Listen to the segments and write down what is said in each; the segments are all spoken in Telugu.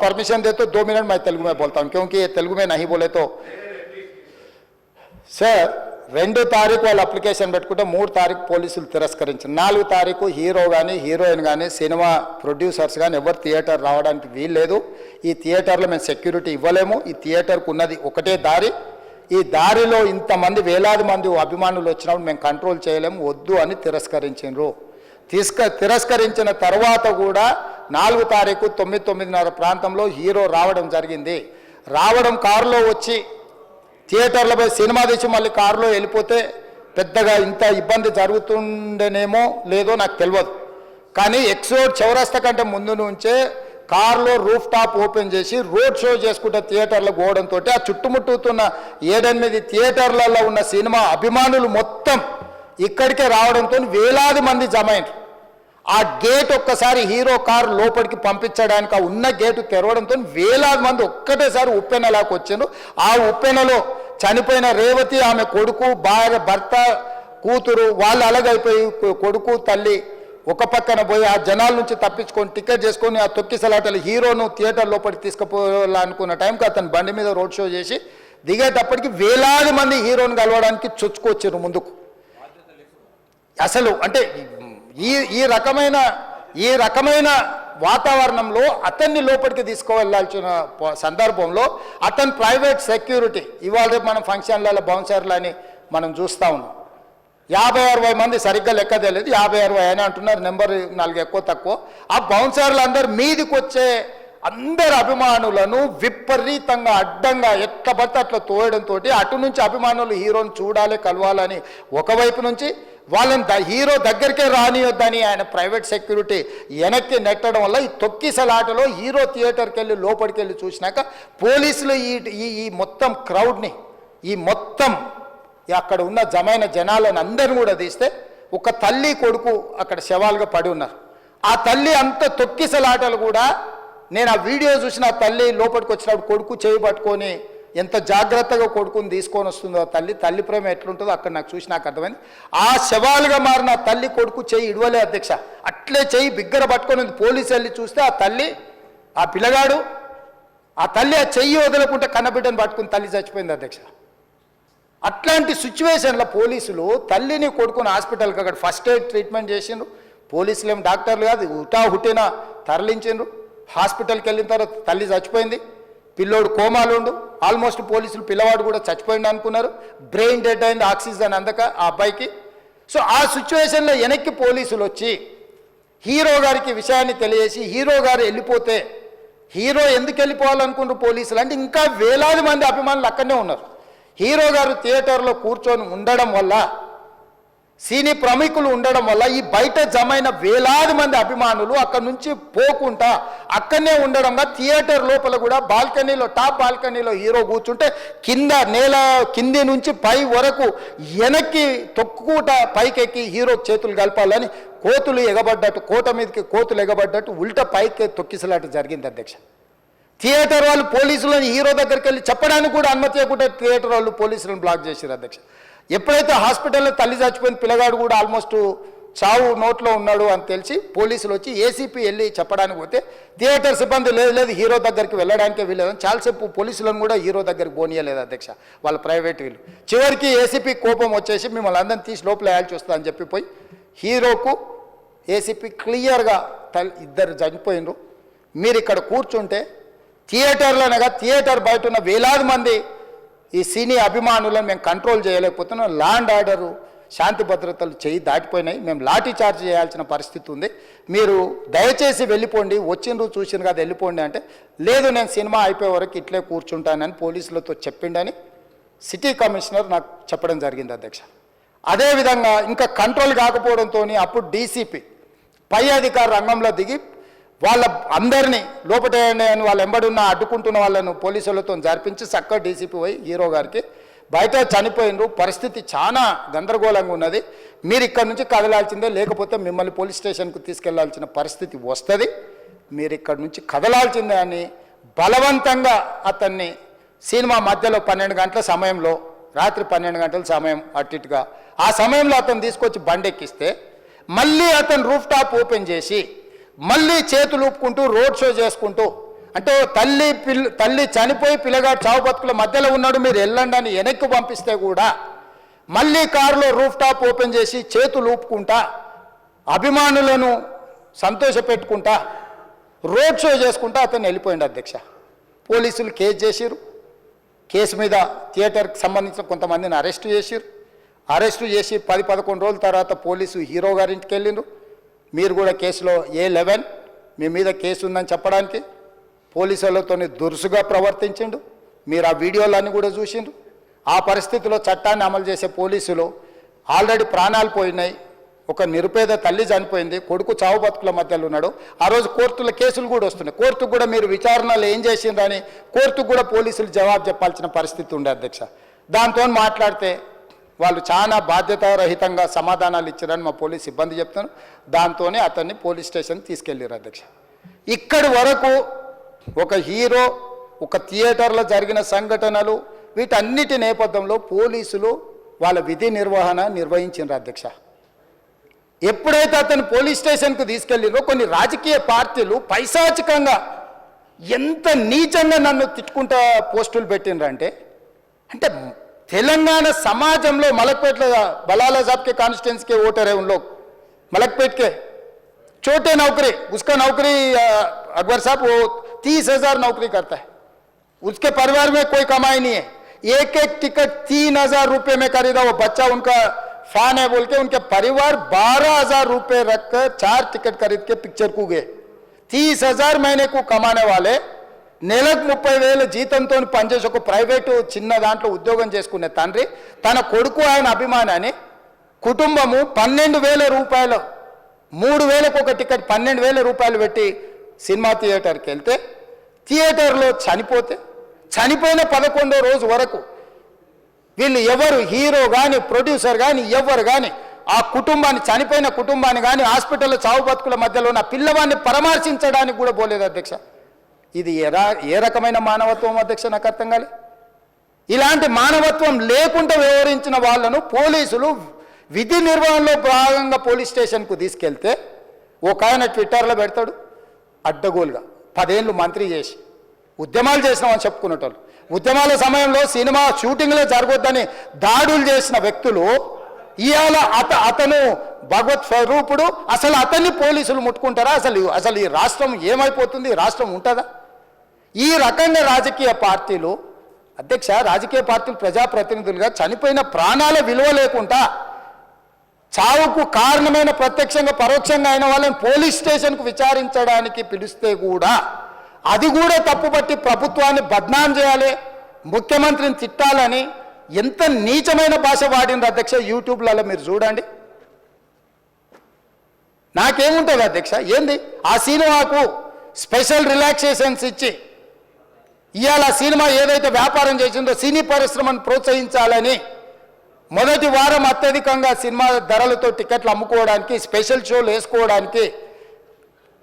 परमिशन दे तो 2 मिनट मैं तेलुगु में बोलता हूँ, क्योंकि ये तेलुगु में नहीं बोले तो సార్ 2 తారీఖు వాళ్ళు అప్లికేషన్ పెట్టుకుంటే 3 తారీఖు పోలీసులు తిరస్కరించారు. 4 తారీఖు హీరో కానీ హీరోయిన్ కానీ సినిమా ప్రొడ్యూసర్స్ కానీ ఎవరు థియేటర్ రావడానికి వీల్లేదు. ఈ థియేటర్లో మేము సెక్యూరిటీ ఇవ్వలేము. ఈ థియేటర్కు ఉన్నది ఒకటే దారి. ఈ దారిలో ఇంతమంది వేలాది మంది అభిమానులు వచ్చినప్పుడు మేము కంట్రోల్ చేయలేము, వద్దు అని తిరస్కరించారు. తిరస్కరించిన తర్వాత కూడా 4 తారీఖు 9:30 ప్రాంతంలో హీరో రావడం జరిగింది. రావడం కారులో వచ్చి థియేటర్లో పోయి సినిమా తీసి మళ్ళీ కారులో వెళ్ళిపోతే పెద్దగా ఇంత ఇబ్బంది జరుగుతుండేనేమో లేదో నాకు తెలియదు. కానీ ఎక్స్రోడ్ చౌరస్తా కంటే ముందు నుంచే కారులో రూఫ్ టాప్ ఓపెన్ చేసి రోడ్ షో చేసుకుంటే థియేటర్లో పోవడంతో ఆ చుట్టుముట్టుతున్న 7-8 థియేటర్లలో ఉన్న సినిమా అభిమానులు మొత్తం ఇక్కడికే రావడంతో వేలాది మంది జమ అయ్యారు. ఆ గేట్ ఒక్కసారి హీరో కారు లోపలికి పంపించడానికి ఆ ఉన్న గేటు తెరవడంతో వేలాది మంది ఒక్కటేసారి ఉప్పెనలాకి వచ్చారు. ఆ ఉప్పెనలో చనిపోయిన రేవతి, ఆమె కొడుకు, భార్య, భర్త, కూతురు వాళ్ళు అలాగైపోయి కొడుకు తల్లి ఒక పక్కన పోయి ఆ జనాల నుంచి తప్పించుకొని టికెట్ చేసుకొని ఆ తొక్కిసలాటలు హీరోను థియేటర్ లోపలికి తీసుకుపోవాలనుకున్న టైంకి అతను బండి మీద రోడ్ షో చేసి దిగేటప్పటికి వేలాది మంది హీరోని కలవడానికి చొచ్చుకొచ్చారు ముందుకు. అసలు అంటే ఈ రకమైన వాతావరణంలో అతన్ని లోపలికి తీసుకువెళ్ళాల్సిన సందర్భంలో అతను ప్రైవేట్ సెక్యూరిటీ ఇవాళ రేపు మనం ఫంక్షన్లలో బౌన్సర్లు అని మనం చూస్తూ ఉన్నాం. 50-60 మంది సరిగ్గా లెక్క తెలియదు, 50-60 అని అంటున్నారు, నెంబర్ 4 ఎక్కువ తక్కువ. ఆ బౌన్సర్లు అందరు మీదికి వచ్చే అందరు అభిమానులను విపరీతంగా అడ్డంగా ఎట్లా పడితే అట్లా తోయడంతో అటు నుంచి అభిమానులు హీరోని చూడాలి, కలవాలని ఒకవైపు నుంచి వాళ్ళని హీరో దగ్గరికే రానియొద్దని ఆయన ప్రైవేట్ సెక్యూరిటీ వెనక్కి నెట్టడం వల్ల ఈ తొక్కిసలాటలో హీరో థియేటర్కి వెళ్ళి లోపలికి వెళ్ళి చూసినాక పోలీసులు ఈ మొత్తం క్రౌడ్ని ఈ మొత్తం అక్కడ ఉన్న జమైన జనాలను అందరిని కూడా తీస్తే ఒక తల్లి కొడుకు అక్కడ శవాలుగా పడి ఉన్నారు. ఆ తల్లి అంత తొక్కిసలాటలు కూడా నేను ఆ వీడియో చూసిన ఆ తల్లి లోపలికి వచ్చినప్పుడు కొడుకు చేయి పట్టుకొని ఎంత జాగ్రత్తగా కొడుకుని తీసుకొని వస్తుందో తల్లి ప్రేమ ఎట్లుంటుందో అక్కడ నాకు చూసి నాకు అర్థమైంది. ఆ శవాలుగా మారిన తల్లి కొడుకు చెయ్యి ఇడవలే అధ్యక్ష, అట్లే చెయ్యి బిగ్గర పట్టుకొని పోలీసు వెళ్ళి చూస్తే ఆ తల్లి ఆ పిల్లగాడు ఆ తల్లి ఆ చెయ్యి వదలకుంటే కన్నబిడ్డను పట్టుకుని తల్లి చచ్చిపోయింది అధ్యక్ష. అట్లాంటి సిచ్యువేషన్లో పోలీసులు తల్లిని కొడుకుని హాస్పిటల్కి అక్కడ ఫస్ట్ ఎయిడ్ ట్రీట్మెంట్ చేసిండ్రు. పోలీసులు ఏం డాక్టర్లు కాదు, హుటాహుటిన తరలించిండ్రు. హాస్పిటల్కి వెళ్ళిన తర్వాత తల్లి చచ్చిపోయింది, పిల్లోడు కోమాలు ఉండు. ఆల్మోస్ట్ పోలీసులు పిల్లవాడు కూడా చచ్చిపోయింది అనుకున్నారు, బ్రెయిన్ డెడ్ అయింది ఆక్సిజన్ అందక ఆ అబ్బాయికి. సో ఆ సిచ్యువేషన్లో వెనక్కి పోలీసులు వచ్చి హీరో గారికి విషయాన్ని తెలియజేసి హీరో గారు వెళ్ళిపోతే హీరో ఎందుకు వెళ్ళిపోవాలనుకుంటారు పోలీసులు అంటే ఇంకా వేలాది మంది అభిమానులు అక్కడనే ఉన్నారు. హీరో గారు థియేటర్లో కూర్చొని ఉండడం వల్ల సినీ ప్రముఖులు ఉండడం వల్ల ఈ బయట జమైన వేలాది మంది అభిమానులు అక్కడ నుంచి పోకుండా అక్కడనే ఉండడంగా థియేటర్ లోపల కూడా బాల్కనీలో టాప్ బాల్కనీలో హీరో కూర్చుంటే కింద నేల కింది నుంచి పై వరకు వెనక్కి తొక్కుట పైకెక్కి హీరో చేతులు కలపాలని కోతులు ఎగబడ్డట్టు కోట మీదకి కోతులు ఎగబడ్డట్టు ఉల్టా పైకి తొక్కిసలాట జరిగింది అధ్యక్ష. థియేటర్ వాళ్ళు పోలీసులను హీరో దగ్గరికి వెళ్ళి చెప్పడానికి కూడా అనుమతి ఇవ్వకుండా థియేటర్ వాళ్ళు పోలీసులను బ్లాక్ చేశారు అధ్యక్ష. ఎప్పుడైతే హాస్పిటల్లో తల్లి చచ్చిపోయిన పిల్లగాడు కూడా ఆల్మోస్ట్ చావు నోట్లో ఉన్నాడు అని తెలిసి పోలీసులు వచ్చి ఏసీపీ వెళ్ళి చెప్పడానికి పోతే థియేటర్ సిబ్బంది లేదు హీరో దగ్గరికి వెళ్ళడానికే వీలేదని చాలాసేపు పోలీసులను కూడా హీరో దగ్గరికి పోనీయలేదు అధ్యక్ష వాళ్ళ ప్రైవేట్ వీళ్ళు. చివరికి ఏసీపీ కోపం వచ్చేసి మిమ్మల్ని అందరిని తీసి లోపల వేయాల్సి వస్తుందని చెప్పిపోయి హీరోకు ఏసీపీ క్లియర్గా ఇద్దరు చనిపోయినరు, మీరు ఇక్కడ కూర్చుంటే థియేటర్లోనగా థియేటర్ బయట ఉన్న వేలాది మంది ఈ సినీ అభిమానులను మేము కంట్రోల్ చేయలేకపోతున్నాం, ల్యాండ్ ఆర్డరు శాంతి భద్రతలు చేయి దాటిపోయినాయి, మేము లాఠీ చార్జ్ చేయాల్సిన పరిస్థితి ఉంది, మీరు దయచేసి వెళ్ళిపోండి, వచ్చిండ్రు చూసిన కదా వెళ్ళిపోండి అంటే లేదు నేను సినిమా అయిపోయే వరకు ఇట్లే కూర్చుంటానని పోలీసులతో చెప్పిండని సిటీ కమిషనర్ నాకు చెప్పడం జరిగింది అధ్యక్ష. అదేవిధంగా ఇంకా కంట్రోల్ కాకపోవడంతో అప్పుడు డీసీపీ పై అధికారి రంగంలో దిగి వాళ్ళ అందరినీ లోపల వాళ్ళు ఎంబడున్న అడ్డుకుంటున్న వాళ్ళను పోలీసులతో జరిపించి చక్కగా డీసీపీ పోయి హీరో గారికి బయట చనిపోయినరు, పరిస్థితి చాలా గందరగోళంగా ఉన్నది, మీరు ఇక్కడ నుంచి కదలాల్సిందే లేకపోతే మిమ్మల్ని పోలీస్ స్టేషన్కు తీసుకెళ్లాల్సిన పరిస్థితి వస్తుంది, మీరు ఇక్కడ నుంచి కదలాల్సిందే అని బలవంతంగా అతన్ని సినిమా మధ్యలో 12 గంటల సమయంలో రాత్రి 12 గంటల సమయం అట్టిగా ఆ సమయంలో అతను తీసుకొచ్చి బండెక్కిస్తే మళ్ళీ అతను రూఫ్ టాప్ ఓపెన్ చేసి మళ్ళీ చేతులు ఊపుకుంటూ రోడ్ షో చేసుకుంటూ అంటే తల్లి చనిపోయి పిల్లగాడు చావు బతుకుల మధ్యలో ఉన్నాడు, మీరు వెళ్ళండి అని వెనక్కి పంపిస్తే కూడా మళ్ళీ కారులో రూఫ్ టాప్ ఓపెన్ చేసి చేతులు ఊపుకుంటా అభిమానులను సంతోషపెట్టుకుంటా రోడ్ షో చేసుకుంటా అతను వెళ్ళిపోయింది అధ్యక్ష. పోలీసులు కేసు చేసిరు, కేసు మీద థియేటర్కి సంబంధించిన కొంతమందిని అరెస్టు చేసిరు. అరెస్టు చేసి 10-11 రోజుల తర్వాత పోలీసు హీరో గారింటికి వెళ్ళిండ్రు. మీరు కూడా కేసులో A11 మీ మీద కేసు ఉందని చెప్పడానికి పోలీసులతో దురుసుగా ప్రవర్తించిండు. మీరు ఆ వీడియోలన్నీ కూడా చూసిండ్రు. ఆ పరిస్థితిలో చట్టాన్ని అమలు చేసే పోలీసులు ఆల్రెడీ ప్రాణాలు పోయినాయి, ఒక నిరుపేద తల్లి చనిపోయింది, కొడుకు చావు బతుకుల మధ్యలో ఉన్నాడు. ఆ రోజు కోర్టుల కేసులు కూడా వస్తున్నాయి. కోర్టుకు కూడా మీరు విచారణలు ఏం చేసిండ్రని కోర్టుకు కూడా పోలీసులు జవాబు చెప్పాల్సిన పరిస్థితి ఉండే అధ్యక్ష. దాంతో మాట్లాడితే వాళ్ళు చాలా బాధ్యతారహితంగా సమాధానాలు ఇచ్చారని మా పోలీస్ సిబ్బంది చెప్తాను. దాంతోనే అతన్ని పోలీస్ స్టేషన్ తీసుకెళ్ళారు అధ్యక్ష. ఇక్కడి వరకు ఒక హీరో, ఒక థియేటర్లో జరిగిన సంఘటనలు, వీటన్నిటి నేపథ్యంలో పోలీసులు వాళ్ళ విధి నిర్వహణ నిర్వహించారు అధ్యక్ష. ఎప్పుడైతే అతను పోలీస్ స్టేషన్కు తీసుకెళ్ళిరో కొన్ని రాజకీయ పార్టీలు పైశాచికంగా ఎంత నీచంగా నన్ను తిట్టుకుంటా పోస్టులు పెట్టినరంటే, అంటే తెలంగాణ समाजంలో మలక్పేట్ बलाला साहब के कॉन्स्टिट्यूंसी के वोटर है, उन लोग मलकपेट के छोटे नौकरी, उसका नौकरी अकबर साहब वो 30,000 नौकरी करता है, उसके परिवार में कोई कमाई नहीं है, एक एक टिकट 3,000 रुपये में खरीदा, वो बच्चा उनका फैन है बोल के उनके परिवार 12,000 रुपये रखकर 4 टिकट खरीद के पिक्चर को गए. 30,000 महीने को कमाने वाले నెలకు 30,000 జీతంతో పనిచేసి ఒక ప్రైవేటు చిన్న దాంట్లో ఉద్యోగం చేసుకునే తండ్రి తన కొడుకు ఆయన అభిమానాన్ని కుటుంబము 12,000 రూపాయలు 3,000కు ఒక టికెట్ 12,000 రూపాయలు పెట్టి సినిమా థియేటర్కి వెళ్తే థియేటర్లో చనిపోయిన 11వ రోజు వరకు వీళ్ళు ఎవరు హీరో కానీ ప్రొడ్యూసర్ కానీ ఎవరు కానీ ఆ కుటుంబాన్ని చనిపోయిన కుటుంబాన్ని కానీ హాస్పిటల్లో చావు బతుకుల మధ్యలో ఉన్న పిల్లవాడిని పరామర్శించడానికి కూడా పోలేదు అధ్యక్ష. ఇది ఏ రకమైన మానవత్వం అధ్యక్ష? నాకు అర్థం కాలే. ఇలాంటి మానవత్వం లేకుండా వ్యవహరించిన వాళ్ళను పోలీసులు విధి నిర్వహణలో భాగంగా పోలీస్ స్టేషన్కు తీసుకెళ్తే ఒక ఆయన ట్విట్టర్లో పెడతాడు అడ్డగోలుగా 10 ఏళ్ళు మంత్రి చేసి ఉద్యమాలు చేసినామని చెప్పుకునేటోళ్ళు, ఉద్యమాల సమయంలో సినిమా షూటింగ్లో జరగొద్దని దాడులు చేసిన వ్యక్తులు ఇవాళ అతను భగవత్ స్వరూపుడు, అసలు అతన్ని పోలీసులు ముట్టుకుంటారా? అసలు ఈ రాష్ట్రం ఏమైపోతుంది? రాష్ట్రం ఉంటుందా? ఈ రకంగా రాజకీయ పార్టీలు అధ్యక్ష, రాజకీయ పార్టీలు ప్రజాప్రతినిధులుగా చనిపోయిన ప్రాణాల విలువ లేకుండా చావుకు కారణమైన ప్రత్యక్షంగా పరోక్షంగా అయిన వాళ్ళని పోలీస్ స్టేషన్కు విచారించడానికి పిలిస్తే కూడా అది కూడా తప్పుపట్టి ప్రభుత్వాన్ని బద్నాం చేయాలి, ముఖ్యమంత్రిని తిట్టాలని ఎంత నీచమైన భాష వాడింది అధ్యక్ష. యూట్యూబ్లలో మీరు చూడండి. నాకేముంటుంది అధ్యక్ష? ఏంది ఆ సినిమాకు స్పెషల్ రిలాక్సేషన్స్ ఇచ్చి ఇవాళ సినిమా ఏదైతే వ్యాపారం చేసిందో సినీ పరిశ్రమను ప్రోత్సహించాలని మొదటి వారం అత్యధికంగా సినిమా ధరలతో టికెట్లు అమ్ముకోవడానికి, స్పెషల్ షోలు వేసుకోవడానికి,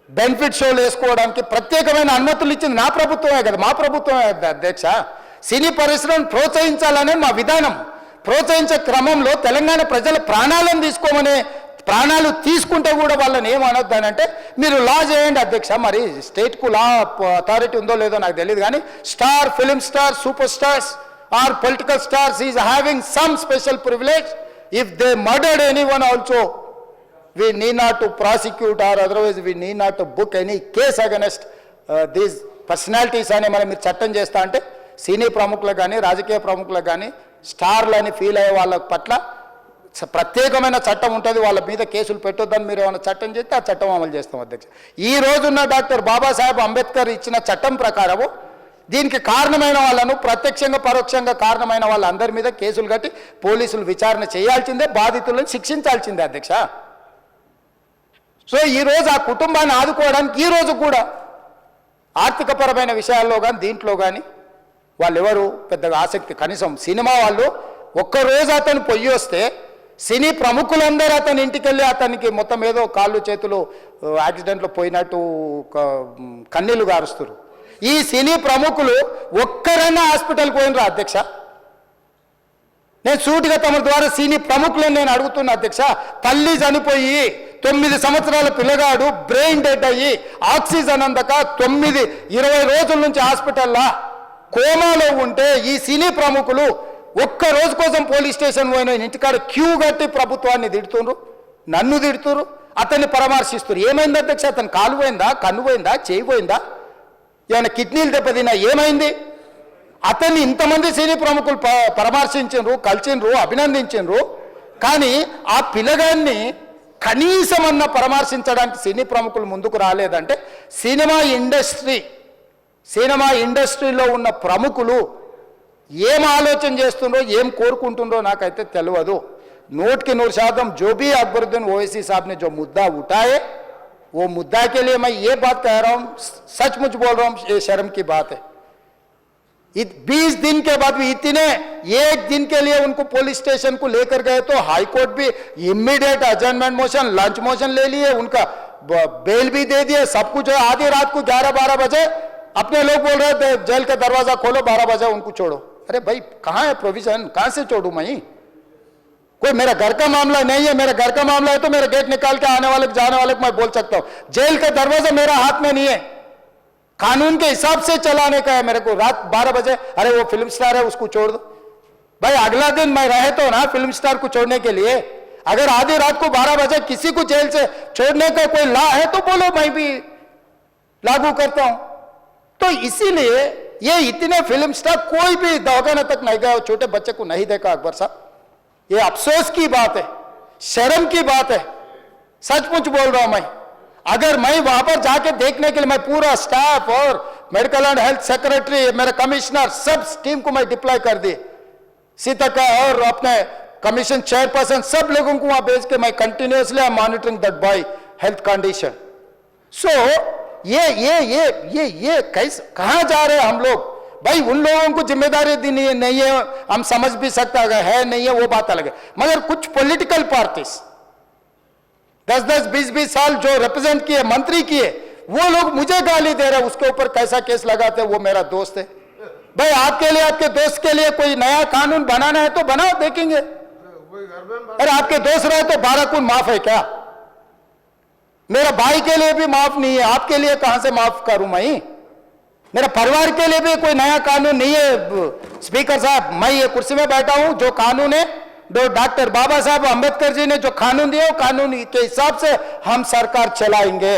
బెనిఫిట్ షోలు వేసుకోవడానికి ప్రత్యేకమైన అనుమతులు ఇచ్చింది నా ప్రభుత్వమే కదా, మా ప్రభుత్వమే అధ్యక్ష. సినీ పరిశ్రమను ప్రోత్సహించాలనే మా విధానం. ప్రోత్సహించే క్రమంలో తెలంగాణ ప్రజల ప్రాణాలు తీసుకుంటే కూడా వాళ్ళని ఏమనొద్దానంటే మీరు లా చేయండి అధ్యక్ష. మరి స్టేట్కు లా అథారిటీ ఉందో లేదో నాకు తెలియదు, కానీ star, film star, superstars or political stars is having some special privilege. If they murdered anyone also we need not to prosecute or otherwise we need not to book any case against these personalities అని మనం మీరు చట్టం చేస్తా అంటే సినీ ప్రముఖులకు కానీ రాజకీయ ప్రముఖులకు కానీ స్టార్లు అని ఫీల్ అయ్యే వాళ్ళ పట్ల ప్రత్యేకమైన చట్టం ఉంటుంది, వాళ్ళ మీద కేసులు పెట్టొద్దని మీరు ఏమైనా చట్టం చేస్తే ఆ చట్టం అమలు చేస్తాం అధ్యక్ష. ఈ రోజున్న డాక్టర్ బాబాసాహెబ్ అంబేద్కర్ ఇచ్చిన చట్టం ప్రకారము దీనికి కారణమైన వాళ్ళను ప్రత్యక్షంగా పరోక్షంగా కారణమైన వాళ్ళందరి మీద కేసులు కట్టి పోలీసులు విచారణ చేయాల్సిందే, బాధితులను శిక్షించాల్సిందే అధ్యక్ష. సో ఈరోజు ఆ కుటుంబాన్ని ఆదుకోవడానికి ఈరోజు కూడా ఆర్థికపరమైన విషయాల్లో కానీ దీంట్లో కానీ వాళ్ళు ఎవరు పెద్దగా ఆసక్తి, కనీసం సినిమా వాళ్ళు ఒక్కరోజు అతను పొయ్యి వస్తే సినీ ప్రముఖులందరూ అతని ఇంటికి వెళ్ళి అతనికి మొత్తం ఏదో కాళ్ళు చేతులు యాక్సిడెంట్లో పోయినట్టు కన్నీళ్లు గారుస్తారు. ఈ సినీ ప్రముఖులు ఒక్కరైనా హాస్పిటల్కి పోయినరా అధ్యక్ష? నేను సూటిగా తమ ద్వారా సినీ ప్రముఖులను నేను అడుగుతున్నా అధ్యక్ష. తల్లి చనిపోయి 9 సంవత్సరాల పిల్లగాడు బ్రెయిన్ డెడ్ అయ్యి ఆక్సిజన్ అందక 20 రోజుల నుంచి హాస్పిటల్లో కోమాలో ఉంటే ఈ సినీ ప్రముఖులు ఒక్క రోజు కోసం పోలీస్ స్టేషన్ పోయిన ఇంటికాడ క్యూ కట్టి ప్రభుత్వాన్ని తిడుతున్నారు, నన్ను తిడుతున్నారు, అతన్ని పరామర్శిస్తున్నారు. ఏమైంది అధ్యక్ష? అతను కాలు పోయిందా, కన్ను పోయిందా, చేయి పోయిందా, ఏమైనా కిడ్నీలు దెబ్బతిన్నా, ఏమైంది? అతన్ని ఇంతమంది సినీ ప్రముఖులు పరామర్శించారు, కలిసిండ్రు, అభినందించారు. కానీ ఆ పిల్లగాన్ని కనీసమన్న పరామర్శించడానికి సినీ ప్రముఖులు ముందుకు రాలేదంటే సినిమా ఇండస్ట్రీలో ఉన్న ప్రముఖులు ఏం ఆలోచన చేస్తుండ్రో, ఏం కోరుకుంటుండ్రో నాకైతే తెలియదు. 100% जो भी अकबरुद्दीन ओवैसी साहब ने जो मुद्दा उठाए, वो मुद्दा के लिए मैं ये बात कह रहा हूँ, सचमुच बोल रहा हूँ, ये शर्म की बात है. 20 दिन के बाद भी इतने 1 दिन के लिए उनको पुलिस स्टेशन को लेकर गए तो हाई कोर्ट भी इमीडिएट अजर्नमेंट मोशन, लंच मोशन ले लिए, उनका बेल भी दे दिए, सब कुछ है. आधी रात को 11-12 बजे अपने लोग बोल रहे थे जेल का दरवाजा खोलो, 12 बजे उनको छोड़ो. अरे भाई कहाँ है प्रोविजन? कहाँ से छोड़ू मैं? कोई मेरा घर का मामला नहीं है. मेरा घर का मामला है तो मेरा गेट निकाल के आने वाले जाने वाले को मैं बोल सकता हूं. जेल का दरवाजा मेरा हाथ में नहीं है, कानून के हिसाब से चलाने का है मेरे को. रात 12 बजे अरे वो फिल्म स्टार है उसको छोड़ दो. भाई अगला दिन मैं रहे तो ना फिल्म स्टार को छोड़ने के लिए. अगर आधी रात को 12 बजे किसी को जेल से छोड़ने का कोई लॉ है तो बोलो, मैं भी लागू करता हूं. तो इसीलिए ये इतने फिल्म स्टार कोई भी दवाखाने तक नहीं गया, छोटे बच्चे को नहीं देखा अकबर साहब. ये अफसोस की बात है, शर्म की बात है. सचमुच बोल रहा हूं मैं. अगर मैं वहां पर जाके देखने के लिए मैं पूरा स्टाफ और मेडिकल एंड हेल्थ सेक्रेटरी, मेरे कमिश्नर, सब टीम को मैं डिप्लॉय कर दिए. सीता और अपने कमीशन चेयरपर्सन सब लोगों को वहां भेज के मैं continuously I am monitoring that boy health condition. So ये कैसे कहां जा रहे हैं हम लोग? भाई उन लोगों को जिम्मेदारी दी नहीं है, हम समझ भी सकता है नहीं है, वो बात अलग है. मगर कुछ पॉलिटिकल पार्टीज 10-10, 20-20 साल जो रिप्रेजेंट किए, मंत्री किए, वो लोग मुझे गाली दे रहे हैं. उसके ऊपर कैसा केस लगाते हैं? वो मेरा दोस्त है. भाई आपके लिए, आपके दोस्त के लिए कोई नया कानून बनाना है तो बनाओ, देखेंगे. अरे आपके दोस्त रहे तो 12 खून माफ है क्या? मेरा भाई के लिए भी माफ नहीं है, आपके लिए कहां से माफ करूं मैं? मेरा परिवार के लिए भी कोई नया कानून नहीं है. स्पीकर साहब, मैं ये कुर्सी में बैठा हूं, जो कानून है डॉक्टर बाबा साहब अंबेडकर जी ने जो कानून दिया, कानून के हिसाब से हम सरकार चलाएंगे.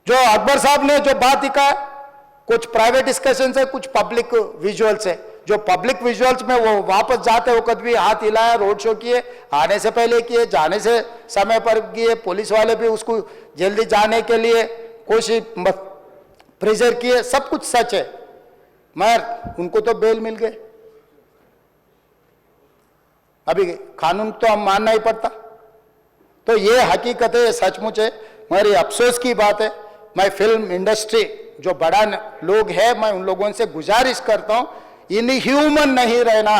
जो अकबर साहब ने जो बात दिखा, कुछ प्राइवेट डिस्कशन है, कुछ पब्लिक विजुअल्स है. जो पब्लिक विजुअल्स में वो वापस जाते वक्त भी हाथ हिलाया, रोड शो किए, आने से पहले किए, जाने से समय पर किए, पुलिस वाले भी उसको जल्दी जाने के लिए कोशिश प्रेशर किए, सब कुछ सच है. मगर उनको तो बेल मिल गए. अभी कानून तो हम मानना ही पड़ता. तो ये हकीकत है, ये सचमुच है. मगर ये अफसोस की बात है. मैं फिल्म इंडस्ट्री जो बड़ा लोग है, मैं उन लोगों से गुजारिश करता हूं, इनह्यूमन नहीं रहना.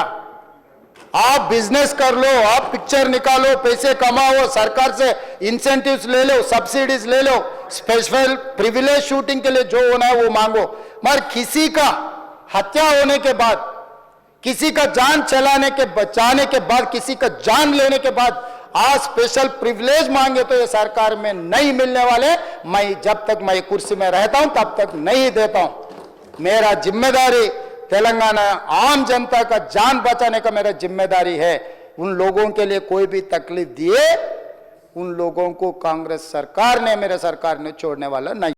आप बिजनेस कर लो, आप पिक्चर निकालो, पैसे कमाओ, सरकार से इंसेंटिव्स ले लो, सब्सिडीज ले लो, स्पेशल प्रिविलेज शूटिंग के लिए जो होना है वो मांगो. मगर किसी का हत्या होने के बाद, किसी का जान बचाने के बाद, किसी का जान लेने के बाद आज स्पेशल प्रिविलेज मांगे तो ये सरकार में नहीं मिलने वाले. मैं जब तक मैं कुर्सी में रहता हूं तब तक नहीं देता हूं. मेरा जिम्मेदारी तेलंगाना आम जनता का जान बचाने का मेरा जिम्मेदारी है. उन लोगों के लिए कोई भी तकलीफ दिए, उन लोगों को कांग्रेस सरकार ने, मेरे सरकार ने छोड़ने वाला नहीं.